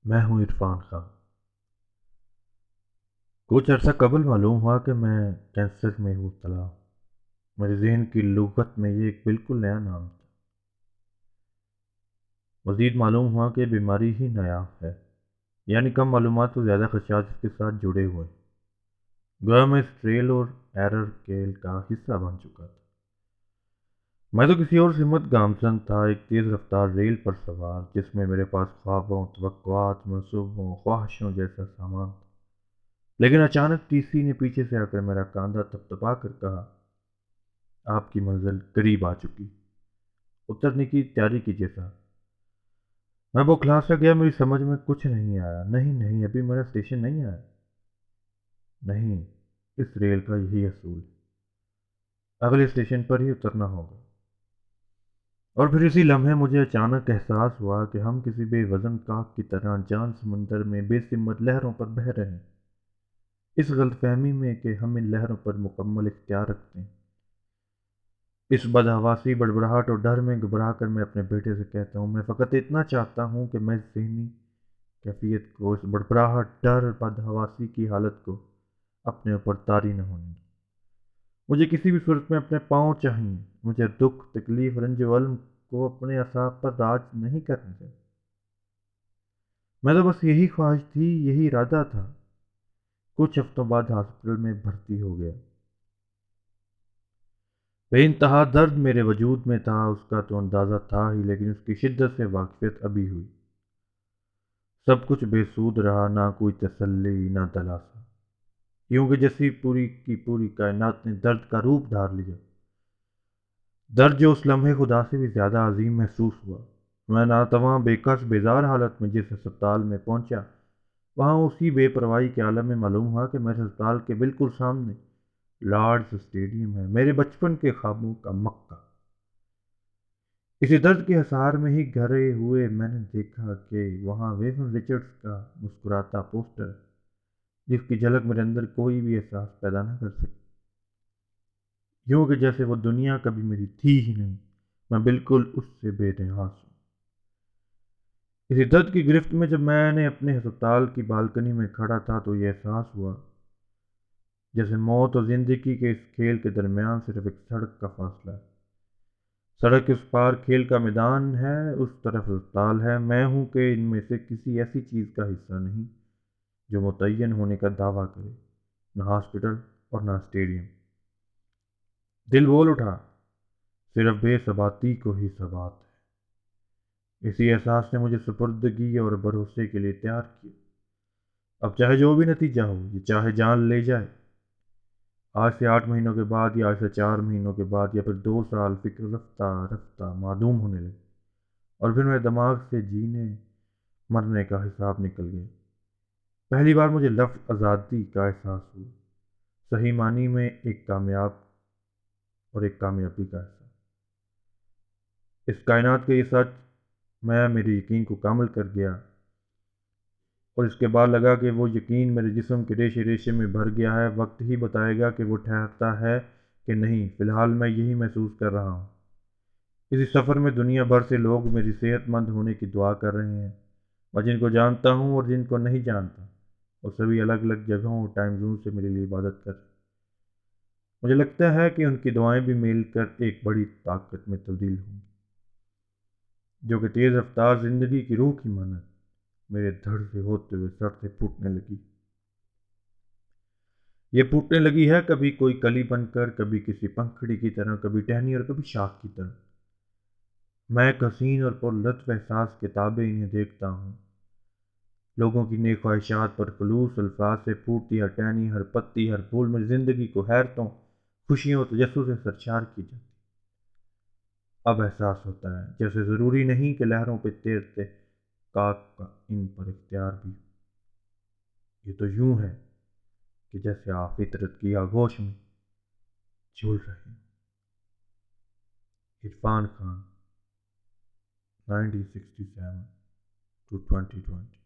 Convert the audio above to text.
میں ہوں عرفان خان۔ کچھ عرصہ قبل معلوم ہوا کہ میں کینسر میں مبتلا ہوں۔ میرے ذہن کی لغت میں یہ ایک بالکل نیا نام تھا۔ مزید معلوم ہوا کہ بیماری ہی نایاب ہے، یعنی کم معلومات و زیادہ خدشات اس کے ساتھ جڑے ہوئے ہیں۔ گویا میں اس ٹریل اور ایرر کیل کا حصہ بن چکا تھا۔ میں تو کسی اور سمت گامزن تھا، ایک تیز رفتار ریل پر سوار، جس میں میرے پاس خوابوں، توقعات، منصوبوں، خواہشوں جیسا سامان تھا۔ لیکن اچانک ٹی سی نے پیچھے سے آ کر میرا کاندھا تھپتھپا کر کہا، آپ کی منزل قریب آ چکی، اترنے کی تیاری کیجیے صاحب۔ میں بوکھلا سا گیا، میری سمجھ میں کچھ نہیں آیا۔ نہیں، ابھی میرا اسٹیشن نہیں آیا۔ نہیں، اس ریل کا یہی اصول ہے، اگلے اسٹیشن پر ہی اترنا ہوگا۔ اور پھر اسی لمحے مجھے اچانک احساس ہوا کہ ہم کسی بے وزن کاک کی طرح جان سمندر میں بے سمت لہروں پر بہہ رہے ہیں، اس غلط فہمی میں کہ ہم ان لہروں پر مکمل اختیار رکھتے ہیں۔ اس بدحواسی، بڑبڑاہٹ اور ڈر میں گھبرا کر میں اپنے بیٹے سے کہتا ہوں، میں فقط اتنا چاہتا ہوں کہ میں اس ذہنی کیفیت کو، اس بڑبڑاہٹ، ڈر، بدحواسی کی حالت کو اپنے اوپر طاری نہ ہونے دوں۔ مجھے کسی بھی صورت میں اپنے پاؤں چاہیے۔ مجھے دکھ، تکلیف، رنج و الم کو اپنے اعصاب پر راج نہیں کرنے دیں۔ میں تو بس یہی خواہش تھی، یہی ارادہ تھا۔ کچھ ہفتوں بعد ہاسپٹل میں بھرتی ہو گیا۔ بے انتہا درد میرے وجود میں تھا، اس کا تو اندازہ تھا ہی، لیکن اس کی شدت سے واقفیت ابھی ہوئی۔ سب کچھ بے سود رہا، نہ کوئی تسلی، نہ دلاسا، یوں کہ جیسی پوری کی پوری کائنات نے درد کا روپ دھار لیا۔ درد جو اس لمحے خدا سے بھی زیادہ عظیم محسوس ہوا۔ میں ناتواں، بے کس، بیزار حالت میں جس ہسپتال میں پہنچا، وہاں اسی بے پرواہی کے عالم میں معلوم ہوا کہ میرے ہسپتال کے بالکل سامنے لارڈز اسٹیڈیم ہے، میرے بچپن کے خوابوں کا مکہ۔ اسی درد کے حصار میں ہی گھرے ہوئے میں نے دیکھا کہ وہاں ویون رچرڈز کا مسکراتا پوسٹر ہے، جس کی جھلک میرے اندر کوئی بھی احساس پیدا نہ کر سکی، یوں کہ جیسے وہ دنیا کبھی میری تھی ہی نہیں، میں بالکل اس سے بے نیاز ہوں۔ اسی درد کی گرفت میں جب میں نے اپنے ہسپتال کی بالکنی میں کھڑا تھا تو یہ احساس ہوا جیسے موت اور زندگی کے اس کھیل کے درمیان صرف ایک سڑک کا فاصلہ ہے۔ سڑک کے اس پار کھیل کا میدان ہے، اس طرف ہسپتال ہے۔ میں ہوں کہ ان میں سے کسی ایسی چیز کا حصہ نہیں جو متعین ہونے کا دعویٰ کرے، نہ ہاسپٹل اور نہ اسٹیڈیم۔ دل بول اٹھا، صرف بے ثباتی کو ہی ثبات ہے۔ اسی احساس نے مجھے سپردگی اور بھروسے کے لیے تیار کیا۔ اب چاہے جو بھی نتیجہ ہو، یہ چاہے جان لے جائے، آج سے 8 مہینوں کے بعد، یا آج سے 4 مہینوں کے بعد، یا پھر 2 سال، فکر رفتہ رفتہ معدوم ہونے لگی، اور پھر میرے دماغ سے جینے مرنے کا حساب نکل گیا۔ پہلی بار مجھے لفظ آزادی کا احساس ہوا، صحیح معنی میں ایک کامیاب اور ایک کامیابی کا احساس۔ اس کائنات کا یہ سچ میں میرے یقین کو کامل کر گیا، اور اس کے بعد لگا کہ وہ یقین میرے جسم کے ریشے ریشے میں بھر گیا ہے۔ وقت ہی بتائے گا کہ وہ ٹھہرتا ہے کہ نہیں، فی الحال میں یہی محسوس کر رہا ہوں۔ اسی سفر میں دنیا بھر سے لوگ میری صحت مند ہونے کی دعا کر رہے ہیں۔ میں جن کو جانتا ہوں اور جن کو نہیں جانتا، وہ سبھی الگ الگ جگہوں اور ٹائم زون سے میرے لیے عبادت کر رہے ہیں۔ مجھے لگتا ہے کہ ان کی دعائیں بھی مل کر ایک بڑی طاقت میں تبدیل ہوں گی، جو کہ تیز رفتار زندگی کی روح کی مانند میرے دھڑ سے ہوتے ہوئے سر سے پھوٹنے لگی۔ یہ پھوٹنے لگی ہے، کبھی کوئی کلی بن کر، کبھی کسی پنکھڑی کی طرح، کبھی ٹہنی اور کبھی شاخ کی طرح۔ میں ایک حسین اور پر لطف احساس کتابیں انہیں دیکھتا ہوں، لوگوں کی نیک خواہشات پر خلوص الفاظ سے پھوٹتی ہر ٹہنی، ہر پتی، ہر پھول میں زندگی کو حیرتوں، خوشیوں اور تجسس سے سرشار کی جاتی۔ اب احساس ہوتا ہے جیسے ضروری نہیں کہ لہروں پہ تیرتے کاک کا ان پر اختیار بھی ہو۔ یہ تو یوں ہے کہ جیسے آپ فطرت کی آغوش میں جھول رہے ہیں۔ عرفان خان، 1967 to 2020۔